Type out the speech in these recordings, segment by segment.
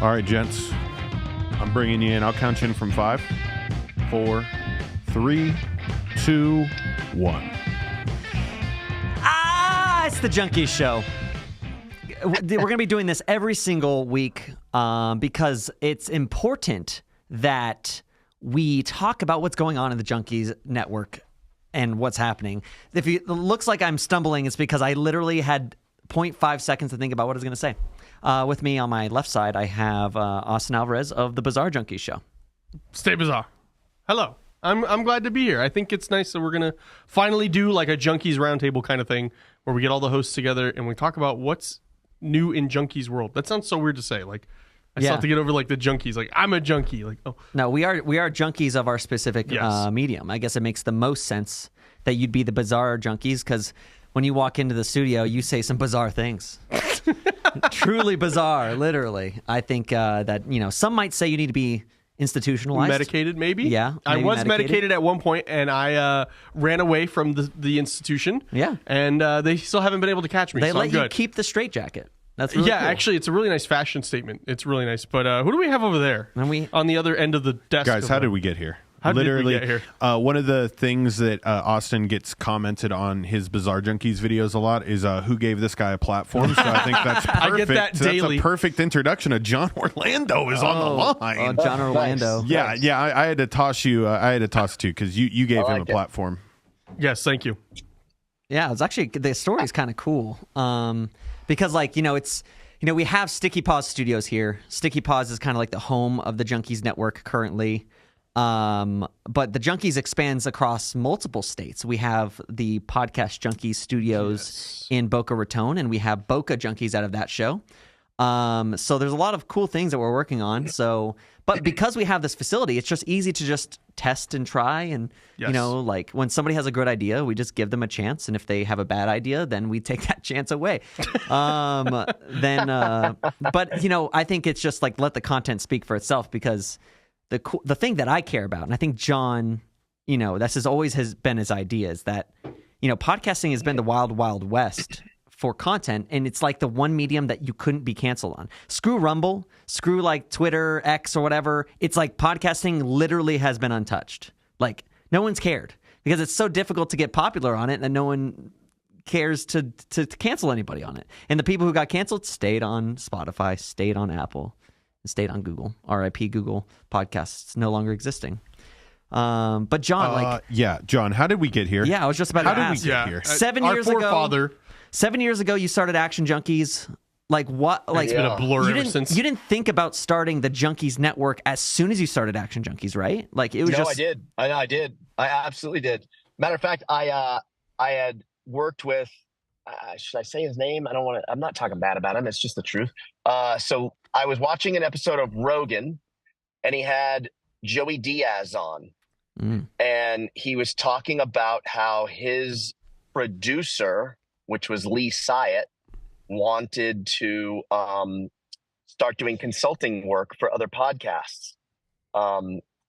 All right, gents. I'm bringing you in. I'll count you in from 5, 4, 3, 2, 1. It's the Junkeez Show. We're going to be doing this every single week because it's important that we talk about what's going on in the Junkeez network and what's happening. If it looks like I'm stumbling, it's because I literally had 0.5 seconds to think about what I was going to say. With me on my left side, I have Austin Alvarez of the Bizarre Junkeez Show. Stay bizarre. Hello. I'm glad to be here. I think it's nice that we're going to finally do like a Junkeez roundtable kind of thing where we get all the hosts together and we talk about what's new in Junkeez world. That sounds so weird to say. Like, I still have to get over like the junkies. Like, I'm a junkie. Like, oh. No, we are junkies of our specific medium. I guess it makes the most sense that you'd be the Bizarre Junkeez because when you walk into the studio, you say some bizarre things. Truly bizarre, literally. I think that, some might say you need to be institutionalized. Medicated, maybe? Yeah. I was medicated at one point, and I ran away from the institution. Yeah. And they still haven't been able to catch me, They so let I'm good. you keep the straitjacket. That's really cool. Actually, it's a really nice fashion statement. It's really nice. But who do we have over there on the other end of the desk? Guys, how did we get here? How did we get here? One of the things that Austin gets commented on his Bizarre Junkeez videos a lot is who gave this guy a platform. So I think that's perfect. I get that daily. That's a perfect introduction. John Orlando is on the line. Oh, John Orlando. Nice. Yeah. I had to toss you. I had to toss it to you because you gave him a platform. Yes, thank you. Yeah, it's actually the story is kind of cool because it's. We have Sticky Paws Studios here. Sticky Paws is kind of like the home of the Junkeez network currently. But the Junkeez expands across multiple states. We have the Podcast Junkeez Studios in Boca Raton, and we have Boca Junkeez out of that show. So there's a lot of cool things that we're working on. But because we have this facility, it's just easy to just test and try. And, like when somebody has a good idea, we just give them a chance. And if they have a bad idea, then we take that chance away. But I think it's just like let the content speak for itself because the thing that I care about, and I think John, this has been his idea, is that, podcasting has been the wild, wild west for content, and it's like the one medium that you couldn't be canceled on. Screw Rumble, screw like Twitter, X, or whatever. It's like podcasting literally has been untouched. Like, no one's cared because it's so difficult to get popular on it, and no one cares to cancel anybody on it. And the people who got canceled stayed on Spotify, stayed on Apple, stayed on Google. RIP Google Podcasts no longer existing. But John, John, how did we get here? Yeah, I was just about to ask. How did we get here? 7 years ago, you started Action Junkeez. Like what? Like it's been a blur ever since. You didn't think about starting the Junkeez network as soon as you started Action Junkeez, right? Like it was I did. I did. I absolutely did. Matter of fact, I had worked with. Should I say his name? I'm not talking bad about him. It's just the truth. So I was watching an episode of Rogan, and he had Joey Diaz on, and he was talking about how his producer, which was Lee Syatt, wanted to start doing consulting work for other podcasts.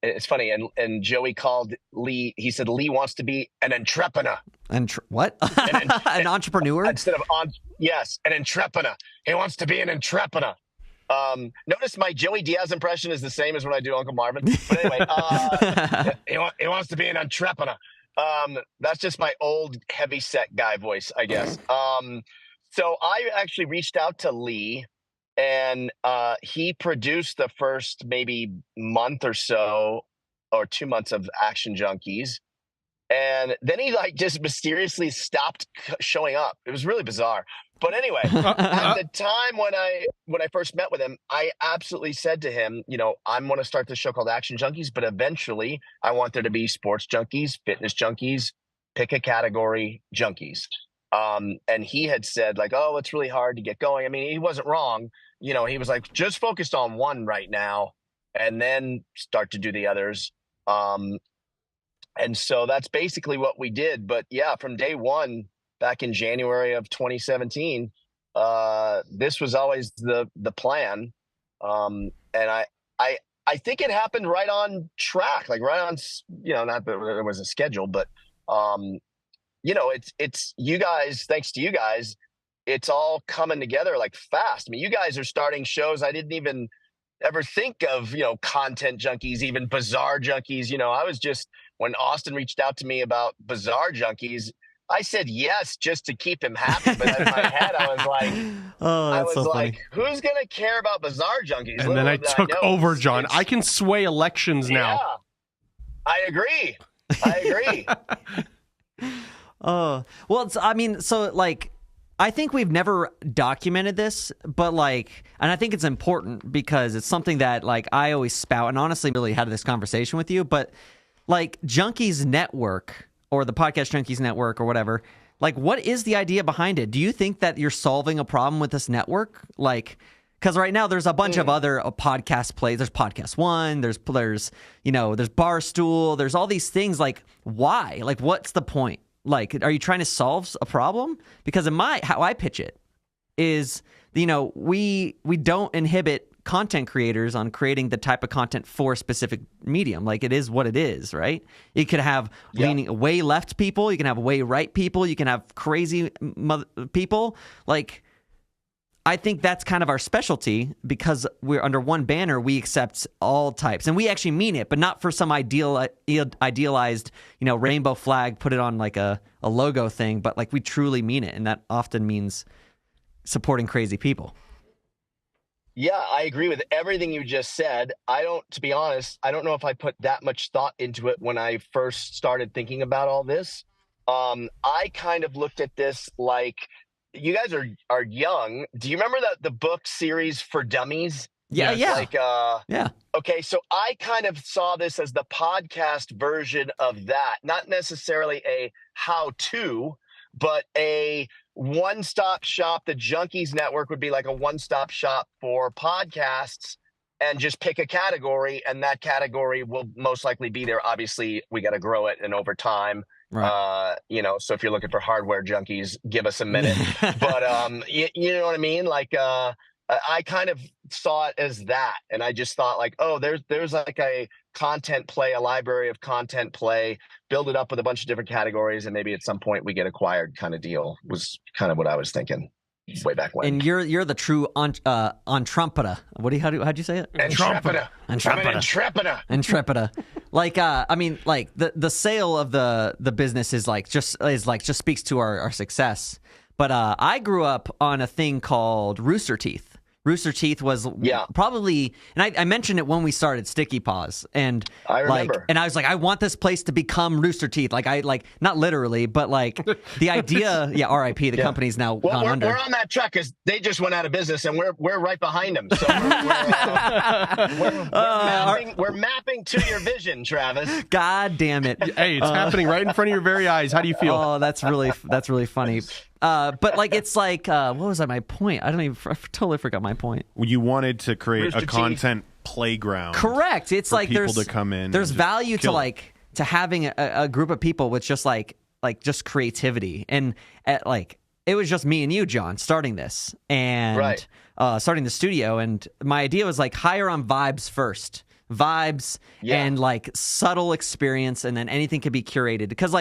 It's funny, and Joey called Lee. He said Lee wants to be an entrepreneur. What? An entrepreneur? Instead of yes, an entrepreneur. He wants to be an entrepreneur. Notice my Joey Diaz impression is the same as when I do Uncle Marvin. But anyway, he wants to be an entrepreneur. That's just my old heavy set guy voice, I guess. So I actually reached out to Lee, and he produced the first maybe month or so, or 2 months of Action Junkeez. And then he just mysteriously stopped showing up. It was really bizarre. But anyway, at the time when I first met with him, I absolutely said to him, I'm going to start this show called Action Junkeez, but eventually I want there to be sports junkies, fitness junkies, pick a category junkies. And he had said oh, it's really hard to get going. I mean, he wasn't wrong. He was like, just focused on one right now and then start to do the others. And so that's basically what we did. But yeah, from day one, back in January of 2017, this was always the plan. And I think it happened right on track, right on, not that there was a schedule, but, it's you guys, thanks to you guys, it's all coming together fast. I mean, you guys are starting shows I didn't even ever think of, content junkies, even bizarre junkies. I was just, when Austin reached out to me about bizarre junkies, I said yes just to keep him happy. But in my head, I was like, Oh, that's so funny. who's going to care about bizarre junkies? And then I took over, John. I can sway elections now. Yeah, I agree. Oh, well, I think we've never documented this, but and I think it's important because it's something that I always spout, and honestly really had this conversation with you, but Junkeez Network or the Podcast Junkeez Network or whatever, what is the idea behind it? Do you think that you're solving a problem with this network? Because right now there's a bunch of other podcast plays. There's Podcast One. There's Barstool. There's all these things. Why? What's the point? Are you trying to solve a problem? Because how I pitch it is, we don't inhibit content creators on creating the type of content for a specific medium. It is what it is, right? You could have leaning way left people. You can have way right people. You can have crazy people. I think that's kind of our specialty because we're under one banner. We accept all types, and we actually mean it, but not for some idealized, rainbow flag, put it on a logo thing. But we truly mean it, and that often means supporting crazy people. Yeah, I agree with everything you just said. To be honest, I don't know if I put that much thought into it when I first started thinking about all this. I kind of looked at this you guys are young. Do you remember the book series For Dummies? Yeah. Yeah. Okay, so I kind of saw this as the podcast version of that. Not necessarily a how-to, but a one-stop shop. The Junkeez Network would be a one-stop shop for podcasts, and just pick a category, and that category will most likely be there. Obviously, we got to grow it, and over time, right. So if you're looking for hardware junkies, give us a minute. But you know what I mean? I kind of saw it as that, and I just thought there's a content play, a library of content play, build it up with a bunch of different categories, and maybe at some point we get acquired kind of deal was kind of what I was thinking way back when. And you're the true entrepreneur. How'd you say it? Entrepreneur. Entrepreneur. The sale of the business is just speaks to our success. But I grew up on a thing called Rooster Teeth. Rooster Teeth was probably, and I mentioned it when we started Sticky Paws, and I remember, and I was I want this place to become Rooster Teeth, not literally, but the idea. Yeah, R.I.P. The company's now gone under. We're on that track because they just went out of business, and we're right behind them. So we're mapping to your vision, Travis. God damn it! Hey, it's happening right in front of your very eyes. How do you feel? Oh, that's really funny. But what was my point? I totally forgot my point. You wanted to create a content playground. Correct. It's for people to come in. There's value to having a group of people with just just creativity, and it was just me and you, John, starting this and starting the studio, and my idea was hire on vibes first. Vibes and subtle experience, and then anything could be curated because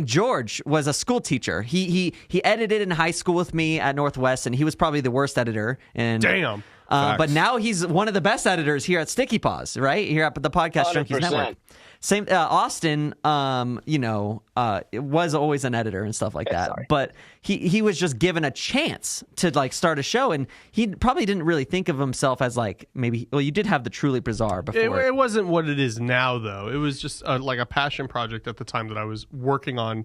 George was a school teacher. He edited in high school with me at Northwest, and he was probably the worst editor. And damn. But now he's one of the best editors here at Sticky Paws, right? Here at the Podcast Junkeez Network. Same, Austin, it was always an editor and stuff like that. Sorry. But he was just given a chance to start a show, and he probably didn't really think of himself as you did have the Truly Bizarre before. It wasn't what it is now, though. It was just a passion project at the time that I was working on,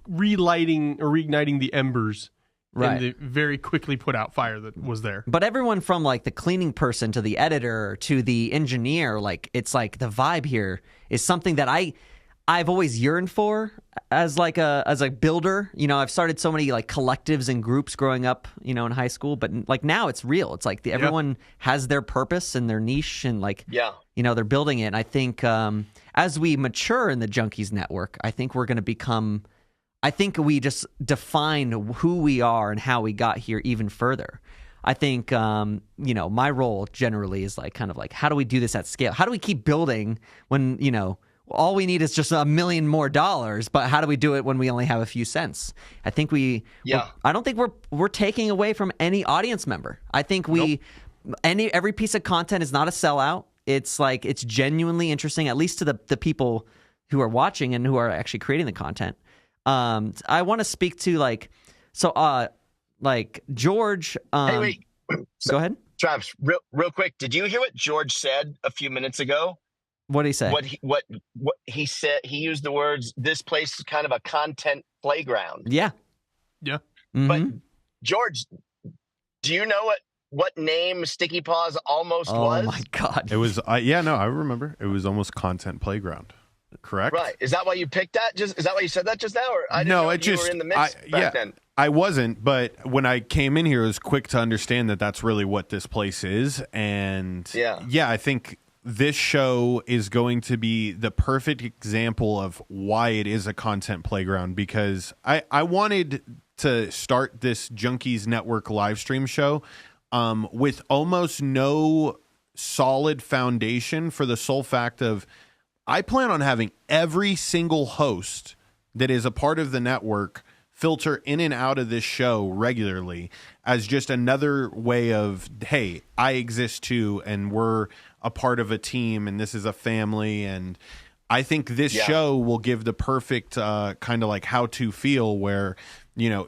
relighting or reigniting the embers. Right. And the very quickly put out fire that was there. But everyone from the cleaning person to the editor to the engineer, it's the vibe here is something that I've always yearned for as a builder. I've started so many collectives and groups growing up, in high school, but now it's real. It's everyone has their purpose and their niche, and they're building it. And I think as we mature in the Junkeez Network, I think we're going to become. I think we just define who we are and how we got here even further. I think, my role generally is how do we do this at scale? How do we keep building when, all we need is just $1 million more, but how do we do it when we only have a few cents? I think I don't think we're taking away from any audience member. I think every piece of content is not a sellout. It's like it's genuinely interesting, at least to the people who are watching and who are actually creating the content. I want to speak to like George. Hey, wait. Go ahead. Travis, real quick. Did you hear what George said a few minutes ago? What did he say? What he said? He used the words, "This place is kind of a content playground." Yeah. Yeah. Mm-hmm. But George, do you know what name Sticky Paws almost was? Oh my God! It was I remember. It was almost Content Playground. Correct? Right. Is that why you picked that? Is that why you said that just now? Or I didn't know if you were in the mix back then. I wasn't, but when I came in here, it was quick to understand that that's really what this place is. And I think this show is going to be the perfect example of why it is a content playground, because I wanted to start this Junkeez Network live stream show with almost no solid foundation, for the sole fact of I plan on having every single host that is a part of the network filter in and out of this show regularly as just another way of, hey, I exist too, and we're a part of a team, and this is a family. And I think this show will give the perfect kind of like how to feel where,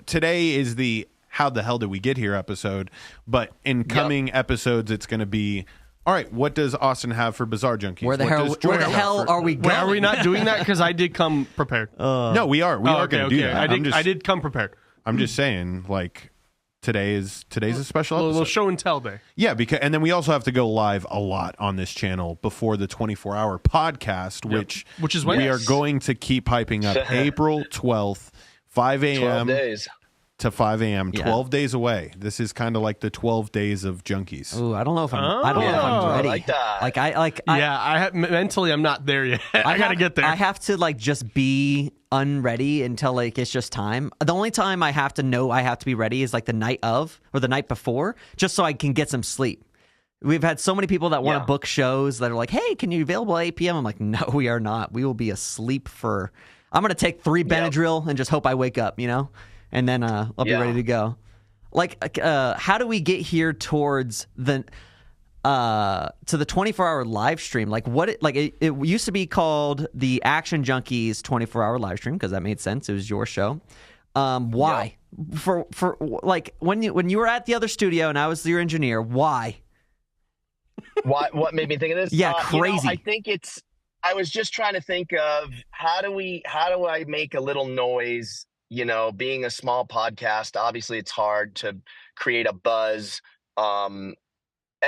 today is the how the hell did we get here episode, but in coming episodes, it's going to be, all right, what does Austin have for Bizarre Junkeez? Where the hell are we going? Wait, are we not doing that? Because I did come prepared. No, we are. We are going to do that. I did come prepared. I'm just saying, like, today's a special episode. A little show and tell day. Yeah, and then we also have to go live a lot on this channel before the 24-hour podcast, which is when we are going to keep hyping up. April 12th, 5 a.m. 12 days. To 5 a.m. 12 days away. This is kind of like the 12 days of Junkeez. Ooh, I don't know if I'm ready. I like that. Mentally I'm not there yet. I got to get there. I have to just be unready until it's just time. The only time I have to know I have to be ready is the night of or the night before, just so I can get some sleep. We've had so many people that want to book shows that are like, hey, can you be available at 8 p.m.? I'm like, no, we are not. We will be asleep I'm going to take 3 Benadryl and just hope I wake up, and then I'll be ready to go. How do we get here towards the to the 24-hour live stream? It used to be called the Action Junkeez 24-hour live stream because that made sense. It was your show. Why? For when you were at the other studio and I was your engineer, why? What made me think of this? Yeah, crazy. I think I was just trying to think of how do I make a little noise. Being a small podcast, obviously it's hard to create a buzz, and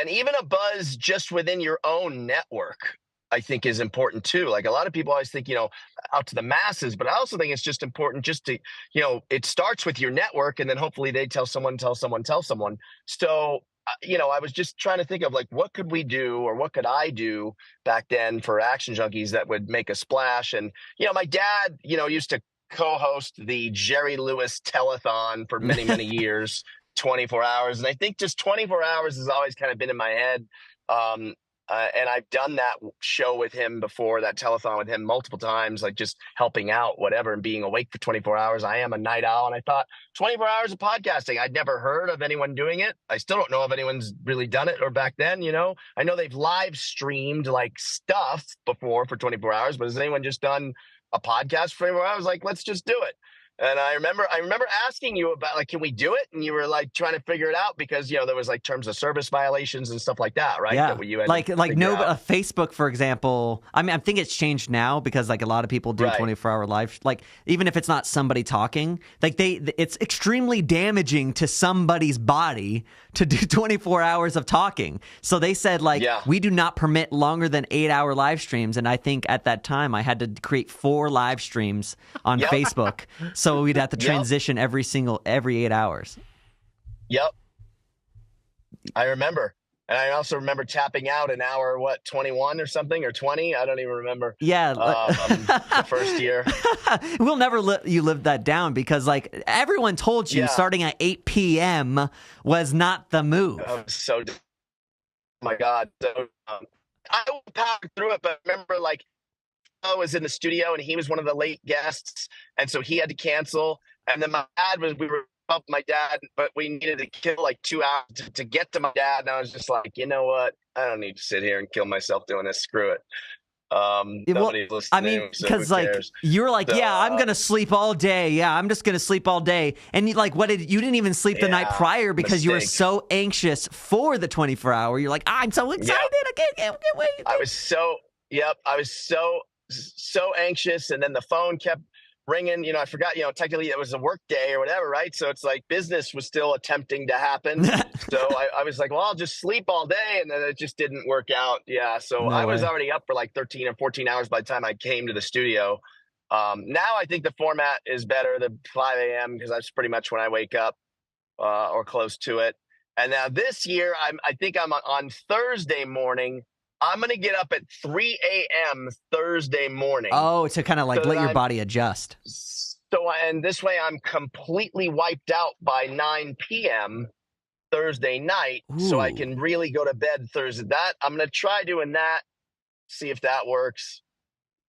even a buzz just within your own network, I think is important too. Like a lot of people always think, out to the masses, but I also think it's just important just to, it starts with your network and then hopefully they tell someone. So, I was just trying to think of what could we do or what could I do back then for Action Junkeez that would make a splash. And, my dad, used to co-host the Jerry Lewis telethon for many, many years, 24 hours. And I think just 24 hours has always kind of been in my head. And I've done that show with him before, that telethon with him multiple times, just helping out, whatever, and being awake for 24 hours. I am a night owl. And I thought 24 hours of podcasting, I'd never heard of anyone doing it. I still don't know if anyone's really done it or back then, I know they've live streamed stuff before for 24 hours, but has anyone just done a podcast for 24 hours? Let's just do it. And I remember asking you about can we do it? And you were trying to figure it out because there was terms of service violations and stuff like that, right? Yeah. That you had Facebook, for example. I mean, I think it's changed now because a lot of people do 24-hour live. Even if it's not somebody talking, it's extremely damaging to somebody's body to do 24 hours of talking. So they said we do not permit longer than 8-hour live streams. And I think at that time I had to create 4 live streams on Facebook. So we'd have to transition every 8 hours. Yep. I remember. And I also remember tapping out an hour, 21 or something, or 20? I don't even remember. Yeah. The first year. We'll never let you live that down because, everyone told you starting at 8 p.m. was not the move. Oh my God. So, I powered through it, but remember, I was in the studio and he was one of the late guests. And so he had to cancel. And then my dad we were up my dad, but we needed to kill like 2 hours to get to my dad. And I was just like, you know what? I don't need to sit here and kill myself doing this. Screw it. Nobody's listening. I mean, because like you were like, yeah, I'm gonna sleep all day. Yeah, I'm just gonna sleep all day. And you didn't even sleep the night prior because you were so anxious for the 24-hour. You're like, I'm so excited. I can't wait. I was so anxious, and then the phone kept ringing. I forgot, technically it was a work day or whatever, right? So it's like business was still attempting to happen. So I was like, well, I'll just sleep all day. And then it just didn't work out. Yeah. So I was already up for like 13 or 14 hours by the time I came to the studio. Now I think the format is better, the 5 a.m. because that's pretty much when I wake up or close to it. And now this year, I think I'm on Thursday morning. I'm going to get up at 3 a.m. Thursday morning. Oh, to kind of like let your body adjust. And this way I'm completely wiped out by 9 p.m. Thursday night. Ooh. So I can really go to bed Thursday. I'm going to try doing that, see if that works.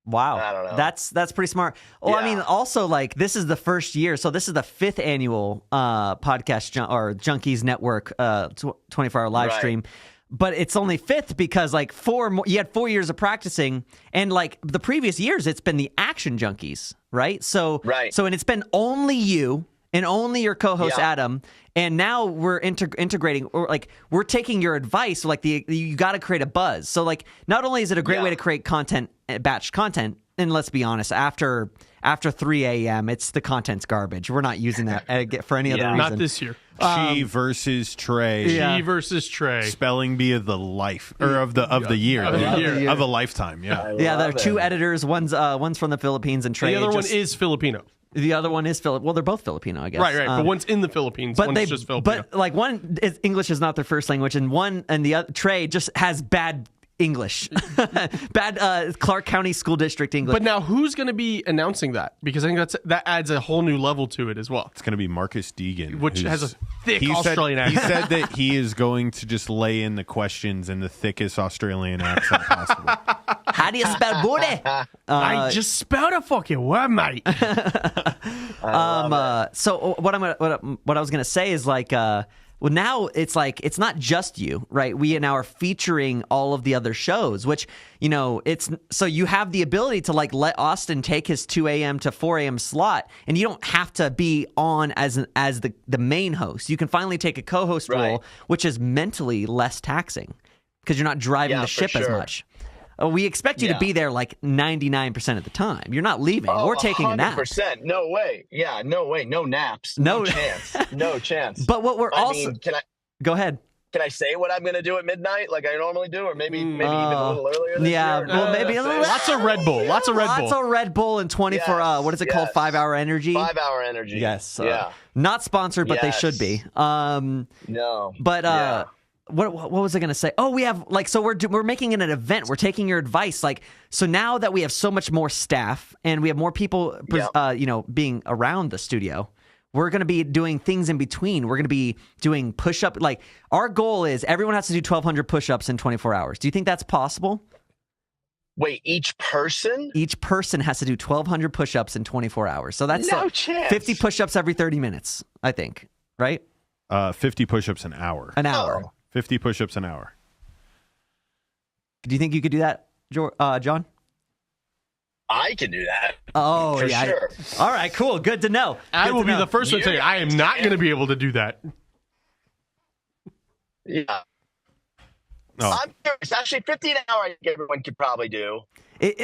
Wow. I don't know. That's pretty smart. Well, yeah. I mean, also like this is the first year. So this is the 5th annual podcast or Junkeez Network 24-hour live stream. But it's only 5th because like you had 4 years of practicing, and like the previous years, it's been the Action Junkeez, right? So and it's been only you and only your co-host Adam, and now we're integrating, or like we're taking your advice. Like you got to create a buzz. So like not only is it a great way to create content, batch content, and let's be honest, after 3 a.m., the content's garbage. We're not using that for any other reason. Not this year. She versus Trey. She versus Trey. Spelling bee of the life or of the year of a lifetime. Yeah. There are 2 editors. One's from the Philippines, and Trey. The other one is Filipino. The other one is Well, they're both Filipino, I guess. Right. But one's in the Philippines. One's just Filipino. But like English is not their first language, and the other Trey just has bad English. Bad Clark County School District English. But now who's going to be announcing that? Because I think that adds a whole new level to it as well. It's going to be Marcus Deegan, which has a thick Australian accent. He said that he is going to just lay in the questions in the thickest Australian accent possible. How do you spell booty? I just spelled a fucking word, mate. So what I was going to say is like well, now it's like it's not just you, right? We now are featuring all of the other shows, which, it's so you have the ability to like let Austin take his 2 a.m. to 4 a.m. slot, and you don't have to be on as the main host. You can finally take a co-host role, which is mentally less taxing because you're not driving the ship as much. We expect you to be there like 99% of the time. You're not leaving. We're taking 100%. A nap. No way. Yeah, no way. No naps. No chance. No chance. But what we're Go ahead. Can I say what I'm going to do at midnight like I normally do, or maybe even a little earlier this year? Well, maybe a little. Lots of Red Bull. Lots of Red Bull and 24 what is it called? 5-hour energy? 5-hour energy. Yes. Not sponsored, but they should be. No. But What was I going to say? Oh, we have so we're making it an event. We're taking your advice. So now that we have so much more staff and we have more people, being around the studio, we're going to be doing things in between. We're going to be doing push-up. Like our goal is everyone has to do 1,200 push-ups in 24 hours. Do you think that's possible? Wait, each person? Each person has to do 1,200 push-ups in 24 hours. So that's no chance. 50 push-ups every 30 minutes, I think. Right? 50 push-ups an hour. An hour. Oh. 50 push-ups an hour. Do you think you could do that, John? I can do that. Oh, for sure. All right, cool. Good to know. I will be the first one to say I am not going to be able to do that. Yeah. No. I'm curious. Actually, 50 an hour, I think everyone could probably do.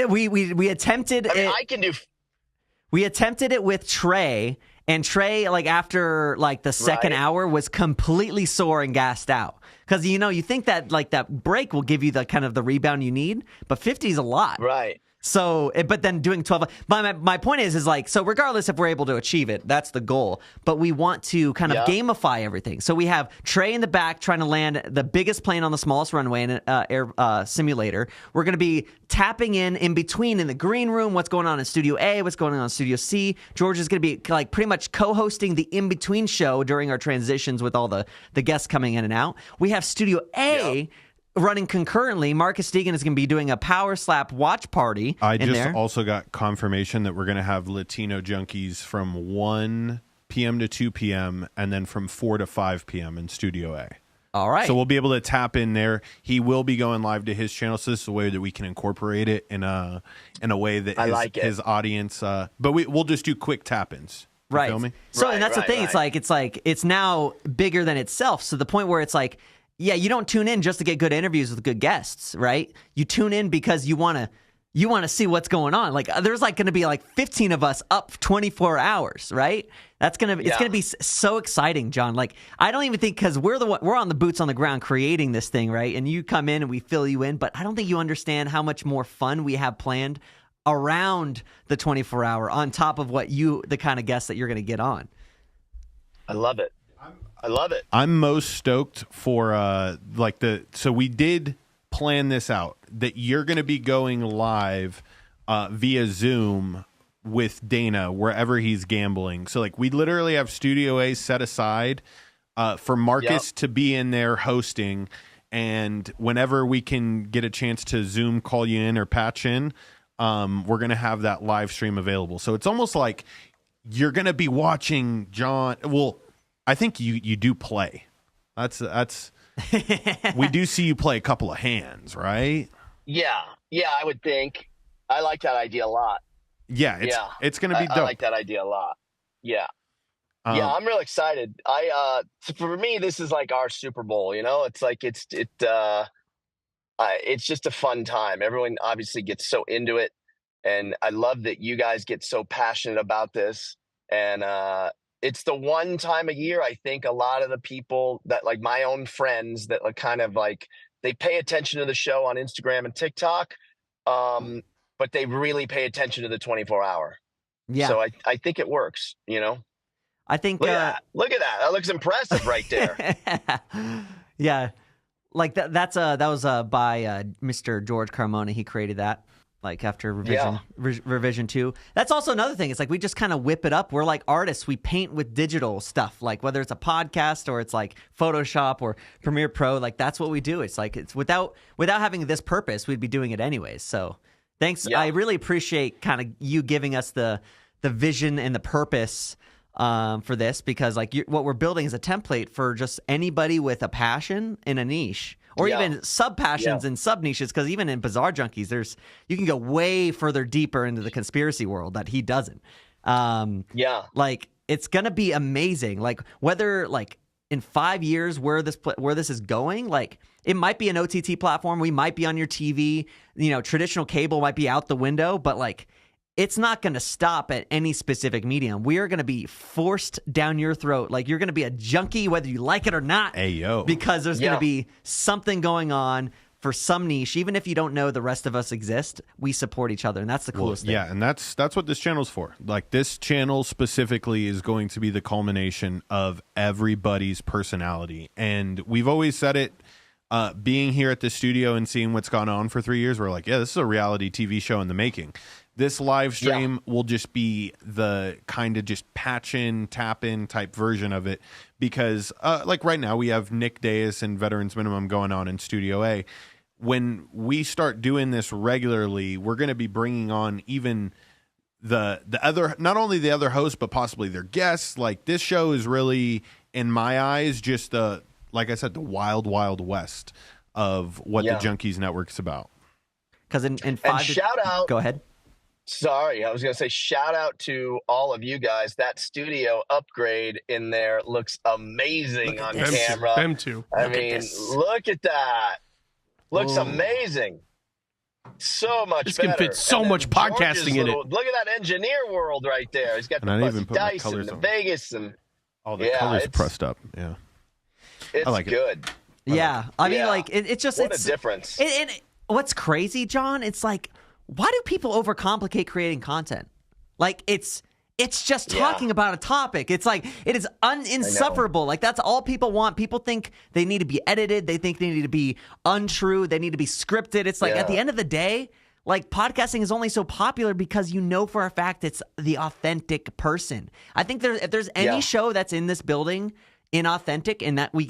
We attempted it. I can do. We attempted it with Trey. And Trey, after the second hour, was completely sore and gassed out. Because, you think that, that break will give you the kind of the rebound you need. But 50 is a lot. Right. So, but then doing 12, my point is so regardless if we're able to achieve it, that's the goal. But we want to kind of gamify everything. So we have Trey in the back trying to land the biggest plane on the smallest runway in an air simulator. We're going to be tapping in between in the green room, what's going on in Studio A, what's going on in Studio C. George is going to be pretty much co-hosting the in-between show during our transitions with all the guests coming in and out. We have Studio A running concurrently. Marcus Deegan is going to be doing a power slap watch party. I just also got confirmation that we're going to have Latino Junkeez from 1 p.m. to 2 p.m., and then from 4 to 5 p.m. in Studio A. All right. So we'll be able to tap in there. He will be going live to his channel, so this is a way that we can incorporate it in a way that his audience. But we'll just do quick tap-ins. You right. feel me? So and that's the thing. Right. It's now bigger than itself. So the point where it's like, yeah, you don't tune in just to get good interviews with good guests, right? You tune in because you want to see what's going on. Like there's like going to be like 15 of us up 24 hours, right? It's going to be so exciting, John. Like I don't even think, because we're on the boots on the ground creating this thing, right? And you come in and we fill you in, but I don't think you understand how much more fun we have planned around the 24 hour on top of the kind of guests that you're going to get on. I love it. I love it. I'm most stoked for so we did plan this out, that you're going to be going live via Zoom with Dana wherever he's gambling. So like we literally have Studio A set aside for Marcus to be in there hosting, and whenever we can get a chance to Zoom call you in or patch in, we're going to have that live stream available. So it's almost like you're going to be watching John. Well, I think you do play. That's we do see you play a couple of hands, right? Yeah, I would think. I like that idea a lot. Yeah, it's going to be dope. I like that idea a lot. Yeah. I'm real excited. For me, this is like our Super Bowl, you know? It's like it's just a fun time. Everyone obviously gets so into it, and I love that you guys get so passionate about this. And it's the one time a year I think a lot of the people that, like my own friends, that like kind of like they pay attention to the show on Instagram and TikTok, but they really pay attention to the 24-hour. Yeah. So I think it works, you know? I think look at that. That looks impressive right there. Yeah. Like that was by Mr. George Carmona. He created that. Like after revision 2. That's also another thing. It's like we just kind of whip it up. We're like artists. We paint with digital stuff. Like whether it's a podcast or it's like Photoshop or Premiere Pro, like that's what we do. It's like it's without having this purpose, we'd be doing it anyways. So thanks. Yeah. I really appreciate kind of you giving us the vision and the purpose for this, because like what we're building is a template for just anybody with a passion in a niche. Or even sub-passions and sub-niches, because even in Bizarre Junkeez, you can go way further deeper into the conspiracy world that he doesn't. Like, it's going to be amazing. Like, whether, like, in 5 years where this is going, like, it might be an OTT platform. We might be on your TV. You know, traditional cable might be out the window. But, like, it's not going to stop at any specific medium. We are going to be forced down your throat. Like, you're going to be a junkie whether you like it or not. Hey, yo. Because there's going to be something going on for some niche. Even if you don't know the rest of us exist, we support each other, and that's the coolest thing. Yeah, and that's what this channel's for. Like, this channel specifically is going to be the culmination of everybody's personality. And we've always said it, being here at the studio and seeing what's gone on for 3 years, we're like, yeah, this is a reality TV show in the making. This live stream will just be the kind of just patch in, tap in type version of it, because like right now we have Nick Deus and Veterans Minimum going on in Studio A. When we start doing this regularly, we're going to be bringing on even the other, not only the other hosts, but possibly their guests. Like, this show is really, in my eyes, just like I said, the wild, wild west of what the Junkeez Network's about. Because in 5 shout out. Go ahead. Sorry, I was going to say shout out to all of you guys. That studio upgrade in there looks amazing on camera. Them two. I mean, look at that. Looks amazing. So much this better. This can fit so much podcasting in it. Look at that engineer world right there. He's got the fuzzy dice and the Vegas and all the colors pressed up. Yeah, it's I like good. Yeah, I mean, like it's just what a difference. And what's crazy, John? It's like, why do people overcomplicate creating content? Like, it's just talking about a topic. It's like, it is insufferable. Like, that's all people want. People think they need to be edited. They think they need to be untrue. They need to be scripted. It's like, at the end of the day, like, podcasting is only so popular because you know for a fact it's the authentic person. I think if there's any show that's in this building inauthentic and that we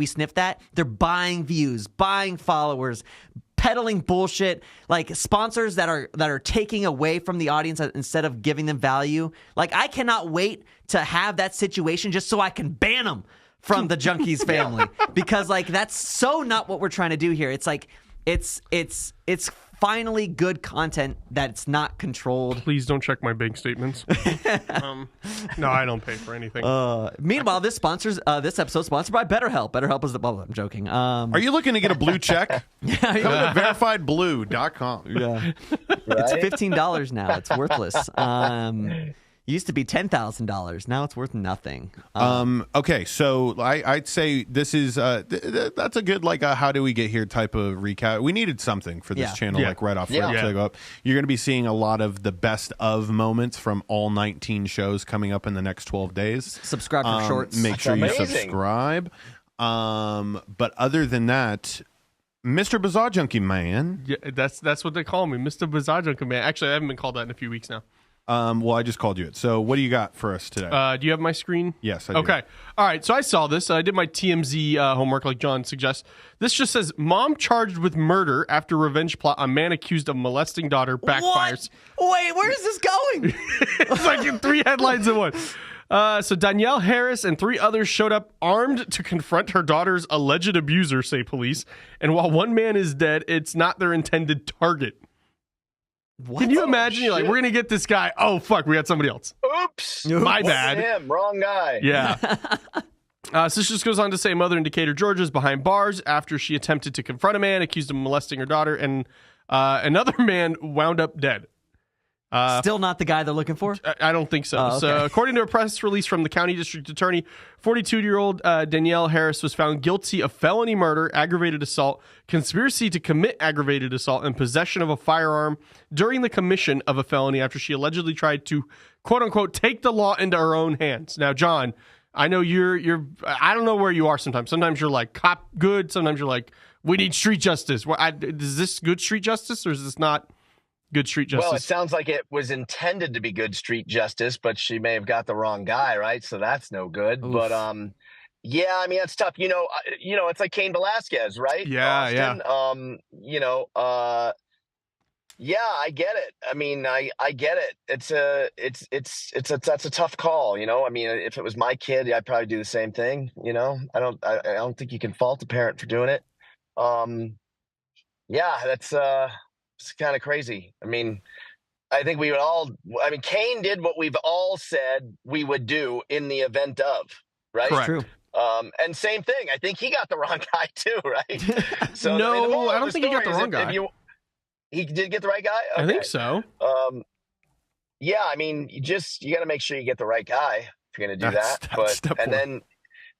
sniff that, they're buying views, buying followers, peddling bullshit, like sponsors that are taking away from the audience instead of giving them value. Like, I cannot wait to have that situation just so I can ban them from the Junkeez family because like that's so not what we're trying to do here. It's like it's finally good content that's not controlled. Please don't check my bank statements. No, I don't pay for anything. Meanwhile, this episode sponsored by BetterHelp. BetterHelp is I'm joking. Are you looking to get a blue check? Yeah, Go to verifiedblue.com. Yeah. Right? It's $15 now. It's worthless. Used to be $10,000. Now it's worth nothing. Okay, so I'd say this is that's a good like how do we get here type of recap. We needed something for this channel like right off to go up. You're going to be seeing a lot of the best of moments from all 19 shows coming up in the next 12 days. Subscribe for shorts. Make sure you subscribe. But other than that, Mr. Bizarre Junkie Man. Yeah, that's what they call me, Mr. Bizarre Junkie Man. Actually, I haven't been called that in a few weeks now. Well, I just called you it. So what do you got for us today? Do you have my screen? Yes, I do. Okay. All right. So I saw this. I did my TMZ homework like John suggests. This just says, mom charged with murder after revenge plot on man accused of molesting daughter backfires. What? Wait, where is this going? It's like in 3 headlines in one. So Danielle Harris and 3 others showed up armed to confront her daughter's alleged abuser, say police. And while one man is dead, it's not their intended target. What? Can you imagine? You're like, we're going to get this guy. Oh, fuck, we got somebody else. Oops. My bad. Him. Wrong guy. Yeah. So this just goes on to say mother in Decatur, Georgia is behind bars after she attempted to confront a man accused of molesting her daughter, and another man wound up dead. Still not the guy they're looking for? I don't think so. Oh, okay. So according to a press release from the county district attorney, 42-year-old Danielle Harris was found guilty of felony murder, aggravated assault, conspiracy to commit aggravated assault, and possession of a firearm during the commission of a felony after she allegedly tried to, quote unquote, take the law into her own hands. Now, John, I know you're I don't know where you are sometimes. Sometimes you're like cop good. Sometimes you're like, we need street justice. Is this good street justice or is this not good street justice? Well, it sounds like it was intended to be good street justice, but she may have got the wrong guy, right? So that's no good. Oof. But yeah, I mean that's tough. You know, it's like Cain Velasquez, right? Yeah, Austin? Yeah. Yeah, I get it. I mean, I get it. That's a tough call. You know, I mean, if it was my kid, I'd probably do the same thing. You know, I don't think you can fault a parent for doing it. Yeah, that's it's kind of crazy. I mean, I think we would all. I mean, Cain did what we've all said we would do in the event of, right? Correct. True. And same thing. I think he got the wrong guy too, right? So No, I don't think he got the wrong guy. He did get the right guy? Okay. I think so. Yeah, I mean, you got to make sure you get the right guy if you're going to do that.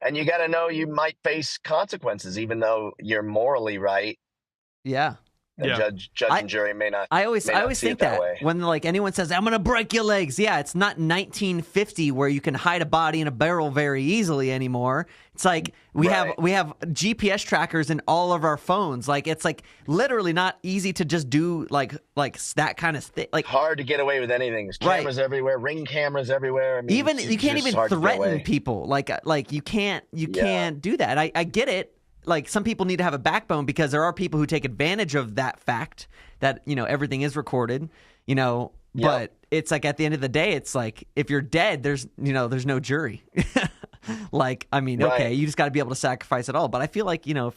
And you got to know you might face consequences, even though you're morally right. Yeah. The judge and jury may not. I always think that way. when like anyone says I'm gonna break your legs, yeah, it's not 1950 where you can hide a body in a barrel very easily anymore. It's like we have GPS trackers in all of our phones. Like it's like literally not easy to just do like that kind of thing. Like hard to get away with anything. There's cameras everywhere, ring cameras everywhere. I mean, even you can't even threaten people. Like you can't do that. I get it. Like some people need to have a backbone because there are people who take advantage of that fact that, you know, everything is recorded, you know, but it's like at the end of the day, it's like if you're dead, there's no jury. Like, I mean, okay, you just got to be able to sacrifice it all. But I feel like, you know,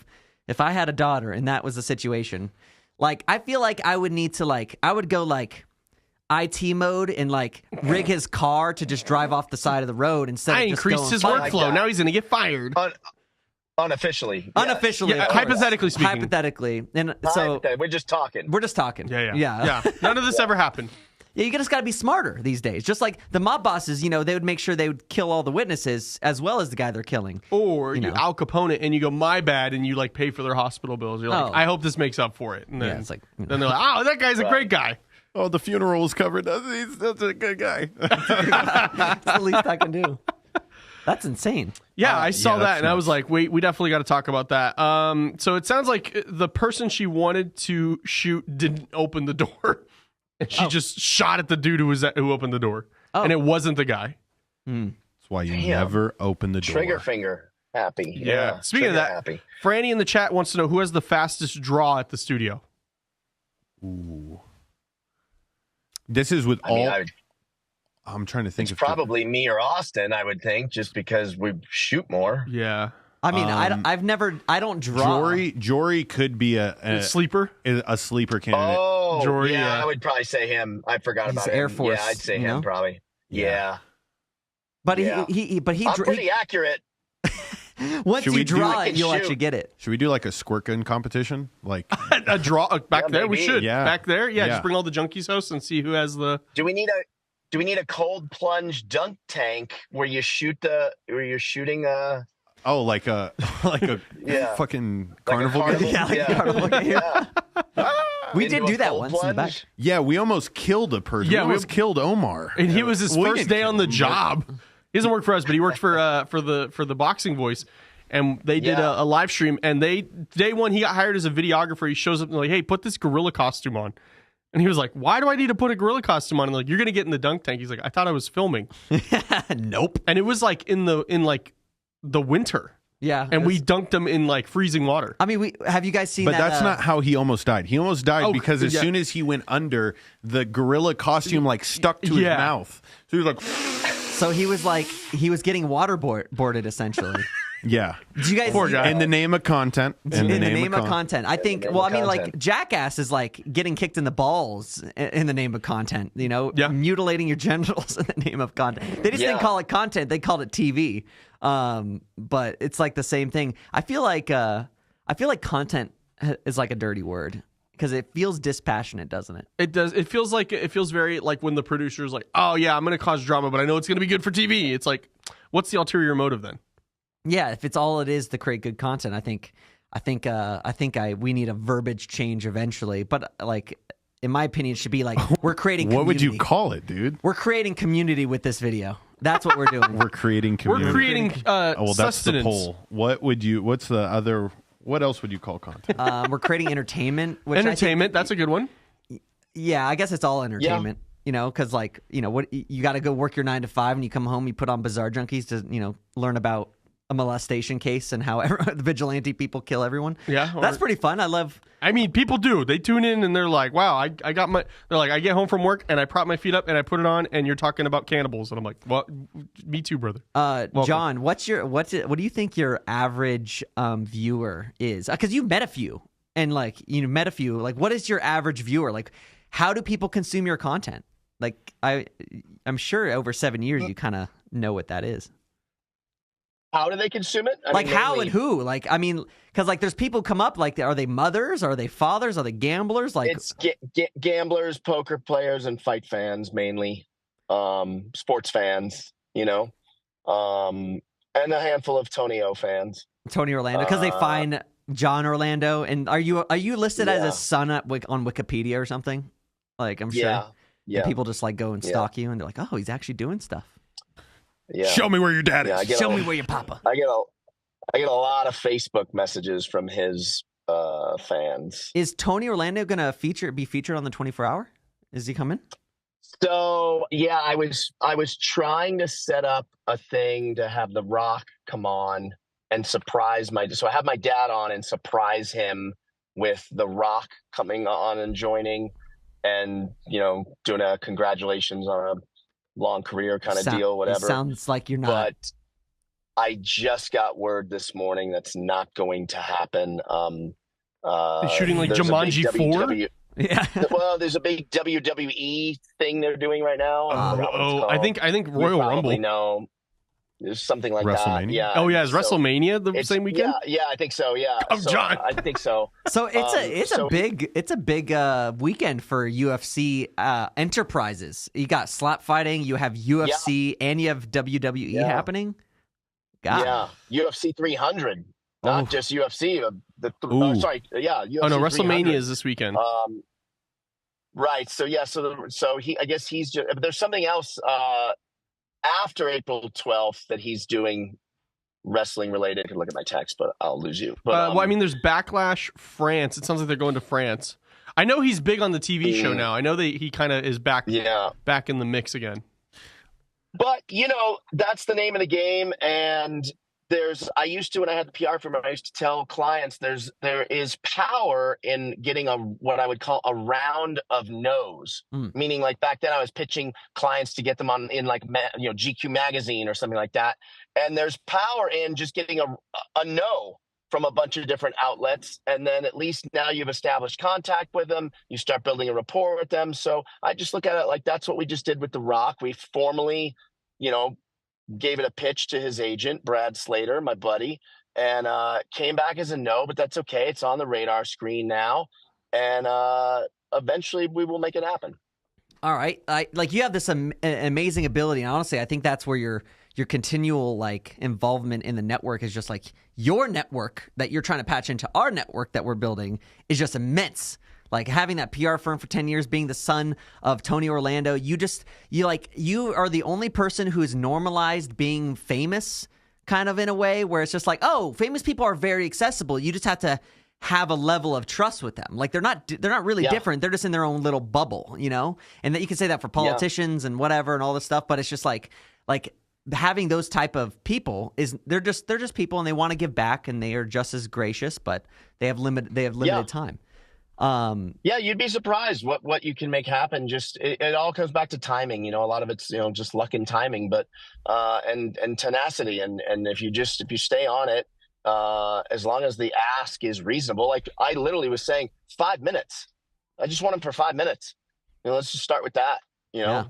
if I had a daughter and that was the situation, like I feel like I would need to I would go like IT mode and like rig his car to just drive off the side of the road instead of just increased his going workflow. Now he's going to get fired. Unofficially. Yeah, hypothetically speaking. Hypothetically. And so we're just talking. Yeah. None of this ever happened. Yeah, you just got to be smarter these days. Just like the mob bosses, you know, they would make sure they would kill all the witnesses as well as the guy they're killing. Or you Al Capone it and you go, my bad, and you like pay for their hospital bills. You're like, I hope this makes up for it. And then, it's like, then they're like, oh, that guy's a great guy. Oh, the funeral was covered. That's a good guy. That's the least I can do. That's insane. Yeah, I saw that, and nuts. I was like, wait, we definitely got to talk about that. So it sounds like the person she wanted to shoot didn't open the door, and she just shot at the dude who opened the door, and it wasn't the guy. That's why you never open the door. Trigger finger happy. Yeah. Speaking of that, happy. Franny in the chat wants to know who has the fastest draw at the studio. Ooh. This is with I'm trying to think. It's probably me or Austin, I would think, just because we shoot more. Yeah. I mean, I don't draw. Jory could be a sleeper? A sleeper candidate. Oh, Jory, yeah, I would probably say him. I forgot about him. Air Force. Yeah, I'd say him probably. Yeah. But yeah. I'm pretty accurate. Once you draw it, you'll actually get it. Should we do like a squirt gun competition? Like a draw back there? Maybe. We should. Yeah. Back there? Yeah, just bring all the Junkeez hosts and see who has the... Do we need a cold plunge dunk tank where you shoot you're shooting like a fucking carnival. Like a Carnival game. Yeah. We did do that once in the back. Yeah, we almost killed a person. Yeah, we almost killed Omar. And he was his first day on the job. He doesn't work for us, but he worked for the Boxing Voice. And they did a live stream. And day one, he got hired as a videographer. He shows up and like, hey, put this gorilla costume on. And he was like, why do I need to put a gorilla costume on? And like, you're going to get in the dunk tank. He's like, I thought I was filming. Nope. And it was like in the winter. Yeah. And we dunked him in like freezing water. I mean, have you guys seen but that? But that's not how he almost died. He almost died because as soon as he went under, the gorilla costume like stuck to his mouth. So he was like... So he was getting waterboarded essentially. Yeah. Did you guys in the name of content? In the name of content. I think like Jackass is like getting kicked in the balls in the name of content, mutilating your genitals in the name of content. They just didn't call it content, they called it TV. But it's like the same thing. I feel like content is like a dirty word. Because it feels dispassionate, doesn't it? It does. It feels very like when the producer's like, "Oh yeah, I'm going to cause drama, but I know it's going to be good for TV." It's like, what's the ulterior motive then? Yeah, if it's all it is to create good content, I think we need a verbiage change eventually. But like, in my opinion, it should be like we're creating. What would you call it, dude? We're creating community with this video. That's what we're doing. We're creating community. We're creating. Well, that's the poll. What's the other? What else would you call content? We're creating entertainment. That's a good one. Yeah, I guess it's all entertainment. Yeah. Because what you got to go work your 9 to 5, and you come home, you put on Bizarre Junkeez to learn about a molestation case and how the vigilante people kill everyone. Yeah, that's pretty fun. I mean, people do. They tune in and they're like, "Wow, I get home from work and I prop my feet up and I put it on, and you're talking about cannibals." And I'm like, "Well, me too, brother." John, what do you think your average viewer is? Because you've met a few, and what is your average viewer? Like, how do people consume your content? Like, I'm sure over 7 years you kind of know what that is. How do they consume it? How and who? Like, I mean, because like there's people come up, like, are they mothers? Are they fathers? Are they gamblers? Like, it's gamblers, poker players, and fight fans mainly. Sports fans, and a handful of Tony O fans. Tony Orlando, because they find John Orlando. And are you listed as a son on Wikipedia or something? Like, I'm sure. Yeah. And people just like go and stalk you, and they're like, oh, he's actually doing stuff. Yeah. Show me where your dad is. Show me where your papa. I get a lot of Facebook messages from his fans. Is Tony Orlando gonna be featured on the 24 Hour? Is he coming? So yeah, I was trying to set up a thing to have The Rock come on and surprise so I have my dad on and surprise him with The Rock coming on and joining, and doing a congratulations on a long career kind of deal, whatever. It sounds like you're not. But I just got word this morning that's not going to happen. They're shooting like Jumanji 4? Yeah. Well, there's a big WWE thing they're doing right now. I think Royal Rumble. No, there's something like WrestleMania? that. Yeah. Oh yeah, is WrestleMania the same weekend? Yeah, I think so. Yeah. Oh, John. I think so. So it's a big weekend for UFC enterprises. You got slap fighting, you have UFC, and you have WWE happening. God. Yeah, UFC 300, not just UFC. UFC. Oh no, WrestleMania is this weekend. Right. So I guess he's just. But there's something else after April 12th that he's doing wrestling related. I could look at my text, but I'll lose you. But, there's Backlash France. It sounds like they're going to France. I know he's big on the TV show now. I know he kind of is back back in the mix again. But, that's the name of the game. And I used to, when I had the PR firm, I used to tell clients there is power in getting what I would call a round of no's. Meaning, like back then I was pitching clients to get them in like GQ magazine or something like that. And there's power in just getting a no from a bunch of different outlets. And then at least now you've established contact with them. You start building a rapport with them. So I just look at it like that's what we just did with The Rock. We formally, gave it a pitch to his agent, Brad Slater, my buddy, and came back as a no, but that's okay. It's on the radar screen now. And eventually we will make it happen. All right. You have this amazing ability. And honestly, I think that's where your continual like involvement in the network is just like your network that you're trying to patch into our network that we're building is just immense. Like having that PR firm for 10 years, being the son of Tony Orlando, you are the only person who has normalized being famous kind of in a way where it's just like, oh, famous people are very accessible. You just have to have a level of trust with them. Like they're not really different. They're just in their own little bubble, and that you can say that for politicians and whatever and all this stuff. But it's just like having those type of people they're just people and they want to give back and they are just as gracious, but they have limited time. You'd be surprised what you can make happen. Just it all comes back to timing. A lot of it's just luck and timing, but and tenacity. And if you stay on it, as long as the ask is reasonable. Like I literally was saying 5 minutes. I just want them for 5 minutes. Let's just start with that.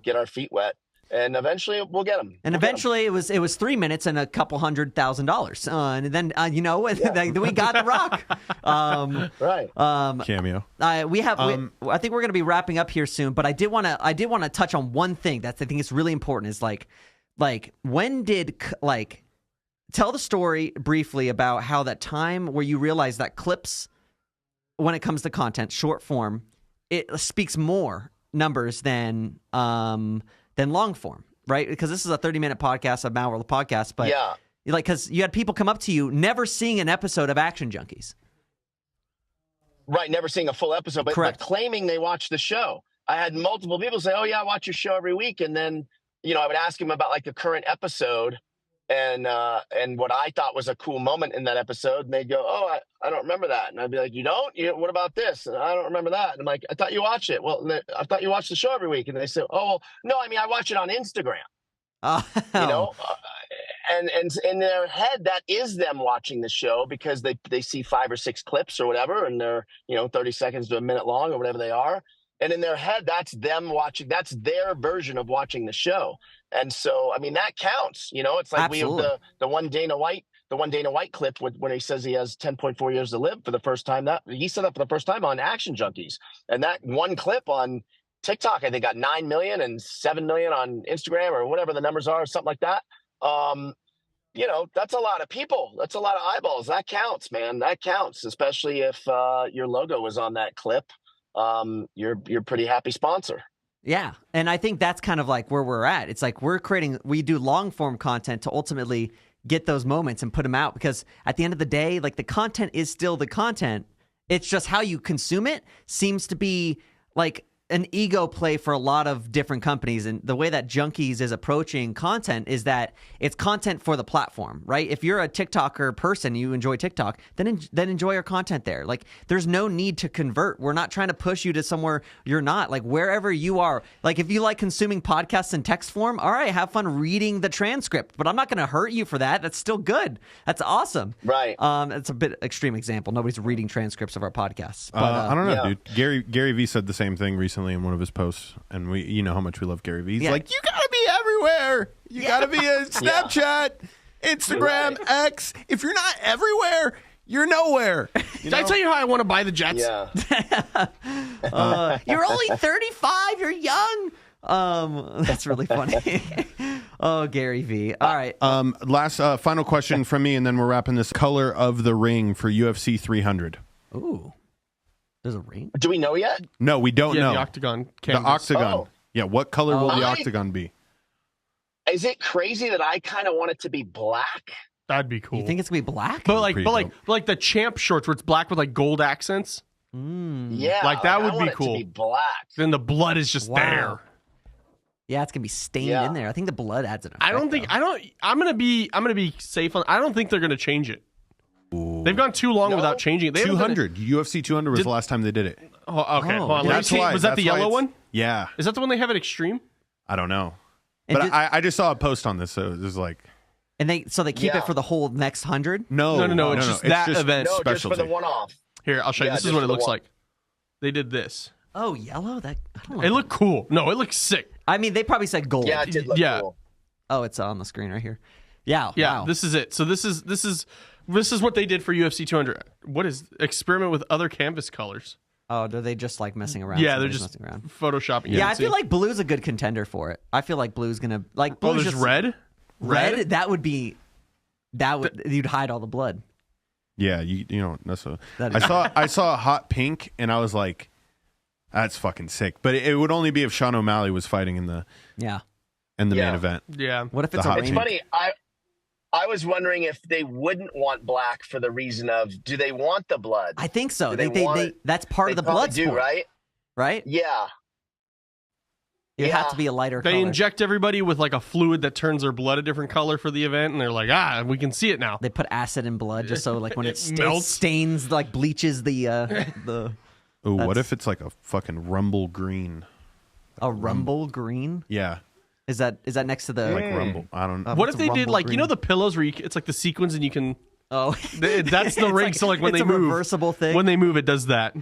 Get our feet wet. And eventually we'll get them. And eventually it was 3 minutes and a couple $100,000. And then then we got The Rock. Right. Cameo. I think we're going to be wrapping up here soon. But I did want to touch on one thing that I think is really important. Is like when did tell the story briefly about how that time where you realized that clips, when it comes to content, short form, it speaks more numbers than long form, right? Because this is a 30-minute podcast, a Malware podcast, but because you had people come up to you never seeing an episode of Action Junkeez. Right, never seeing a full episode, but claiming they watched the show. I had multiple people say, oh yeah, I watch your show every week. And then, I would ask them about like the current episode and what I thought was a cool moment in that episode. And they'd go, oh, I don't remember that. And I'd be like, you don't? What about this? And I don't remember that. And I'm like, I thought you watched it. Well, I thought you watched the show every week. And they say, oh, no, I watch it on Instagram. And in their head, that is them watching the show because they see 5 or 6 clips or whatever. And they're, 30 seconds to a minute long or whatever they are. And in their head, that's them watching. That's their version of watching the show. And so, that counts. It's like Absolutely. We have the one Dana White clip when he says he has 10.4 years to live for the first time. That he said that for the first time on Action Junkeez. And that one clip on TikTok, I think, got 9 million and 7 million on Instagram or whatever the numbers are, something like that. That's a lot of people. That's a lot of eyeballs. That counts, man. That counts, especially if your logo was on that clip. You're a pretty happy sponsor. Yeah. And I think that's kind of like where we're at. It's like we do long form content to ultimately get those moments and put them out because at the end of the day, like the content is still the content. It's just how you consume it seems to be like an ego play for a lot of different companies. And the way that Junkeez is approaching content is that it's content for the platform, right? If you're a TikToker person, you enjoy TikTok, then enjoy our content there. Like there's no need to convert. We're not trying to push you to somewhere you're not. Like wherever you are, like if you like consuming podcasts in text form, all right, have fun reading the transcript, but I'm not going to hurt you for that. That's still good. That's awesome. Right. It's a bit extreme example. Nobody's reading transcripts of our podcasts. But, I don't know, dude. Gary Vee said the same thing recently in one of his posts, and we, how much we love Gary Vee. He's like, you gotta be everywhere. You gotta be a Snapchat, Instagram, X. If you're not everywhere, you're nowhere. Did I tell you how I want to buy the Jets? Yeah. You're only 35. You're young. That's really funny. Oh, Gary Vee. All right. Last final question from me, and then we're wrapping this. Color of the ring for UFC 300. Ooh. There's a ring? Do we know yet? No, we don't know. The octagon canvas. The octagon. Oh. Yeah, what color will the octagon be? Is it crazy that I kind of want it to be black? That'd be cool. You think it's gonna be black? But like the champ shorts where it's black with like gold accents. Yeah, like that would be cool. To be black. Then the blood is just there. Yeah, it's gonna be stained in there. I think the blood adds an effect. I'm gonna be safe on. I don't think they're gonna change it. Ooh. They've gone too long without changing it. 200 UFC 200 was the last time they did it. Oh, okay. Hold on. Was that the yellow one? Yeah. Is that the one they have at Extreme? I don't know, but I just saw a post on this, so it was like. And they keep it for the whole next 100? No. It's just that event. No, just for the one-off. Here, I'll show you. This is what it looks like. They did this. Oh, yellow? I don't know. It looked cool. No, it looks sick. I mean, they probably said gold. Yeah, it did look cool. Oh, it's on the screen right here. Yeah. Wow. This is it. So this is what they did for UFC 200. What is experiment with other canvas colors? Oh, are they just like messing around? Yeah, they're just messing around. photoshopping. Yeah, I feel like blue's a good contender for it. I feel like blue's gonna like. Blue's there's just, red. Red. You'd hide all the blood. Yeah, you don't necessarily. I saw a hot pink, and I was like, "That's fucking sick." But it would only be if Sean O'Malley was fighting in the main event. Yeah. What if it's It's funny. I was wondering if they wouldn't want black for the reason of, do they want the blood? I think so. They that's part of the blood sport, right? Right? Yeah. It has to be a lighter color. They inject everybody with like a fluid that turns their blood a different color for the event, and they're like, we can see it now. They put acid in blood just so like when it melts. stains, like bleaches the. Ooh, what if it's like a fucking rumble green? A rumble green? Yeah. Is that next to the like rumble? I don't know. What if they did like green? The pillows where it's like the sequins and you can. Oh, that's the ring. So like when they move, reversible thing. When they move, it does that.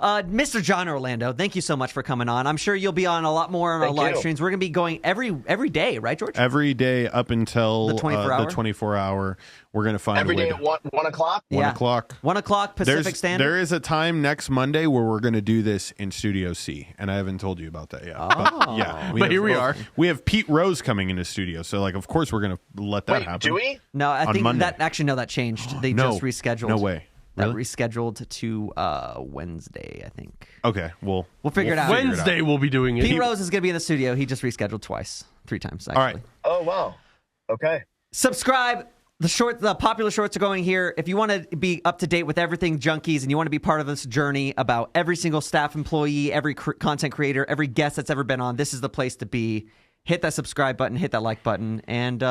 Mr. John Orlando, thank you so much for coming on. I'm sure you'll be on a lot more on our live streams. We're going to be going every day, right, George? Every day up until the 24 hour. We're going to find every day at 1 o'clock? 1 o'clock. 1 o'clock Pacific Standard. There is a time next Monday where we're going to do this in Studio C, and I haven't told you about that yet. Oh. But here we are. We have Pete Rose coming into studio, so like of course we're going to let that happen. Do we? No, I think Monday. that actually that changed. They just rescheduled. No way. That rescheduled to Wednesday, I think. Okay, we'll figure it out. Wednesday we'll be doing it. Pete Rose is going to be in the studio. He just rescheduled 3 times, actually. All right. Oh, wow. Okay. Subscribe. The popular shorts are going here. If you want to be up to date with everything Junkeez and you want to be part of this journey about every single staff employee, every content creator, every guest that's ever been on, this is the place to be. Hit that subscribe button, hit that like button, and